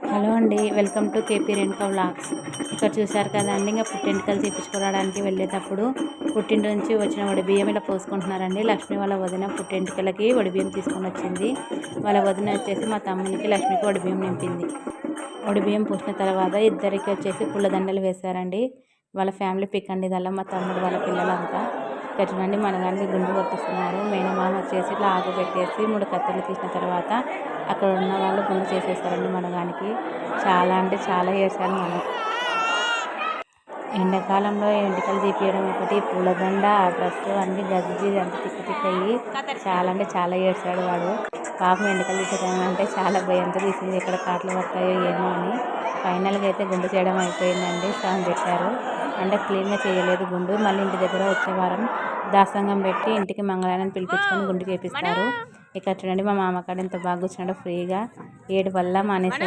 Hello అండి, welcome to KP Renuka vlogs. ఇక్కడ చూశారు కదండి, ఇంకా పుట్టింటికలు తీపించుకోవడానికి వెళ్ళేటప్పుడు పుట్టింటి నుంచి వచ్చిన వడిబియ్యం ఇలా పోసుకుంటున్నారండి. లక్ష్మి వాళ్ళ వదిన పుట్టింటికలకి వడిబియ్యం తీసుకొని వచ్చింది. వాళ్ళ వదిన వచ్చేసి మా తమ్మునికి లక్ష్మికి వడిబియ్యం నింపింది. వడిబియ్యం పోసిన తర్వాత ఇద్దరికి వచ్చేసి పుల్లదండలు వేశారండి. వాళ్ళ ఫ్యామిలీ పిక్ అండి ఇదల్లా, మా తమ్ముడు వాళ్ళ పిల్లలంతా. ఇక్కడ చూడండి మనగానికి గుండు కొట్టిస్తున్నారు. మేనమామ వచ్చేసి ఇట్లా ఆకు పెట్టేసి 3 కత్తులు తీసిన తర్వాత అక్కడ ఉన్న వాళ్ళు గుండు చేసేసారండి మనగానికి. చాలా అంటే చాలా ఏడ్చారు మనం. ఎండాకాలంలో ఎంటికలు తీపియడం ఒకటి, పూలదండ, డ్రెస్ అన్ని గజ్జి అంతా తిక్కయ్యి చాలా అంటే చాలా ఏడ్చాడు వాడు. పాపం ఎంటికలు తీసేదామంటే చాలా భయంతో తీసింది, ఎక్కడ కాట్లు పడతాయో ఏమో అని. ఫైనల్గా అయితే గుండు చేయడం అయిపోయిందండి. సౌండ్ పెట్టారు అంటే క్లీన్గా చేయలేదు గుండు. మళ్ళీ ఇంటి దగ్గర వచ్చే వారం దాసంగం పెట్టి ఇంటికి మంగళాన్ని పిలిపించుకొని గుండు చేపిస్తారు. ఇక్కడ చూడండి మా మామకాడ ఎంత బాగా కూర్చున్నాడో ఫ్రీగా. 7 వల్ల మానేసి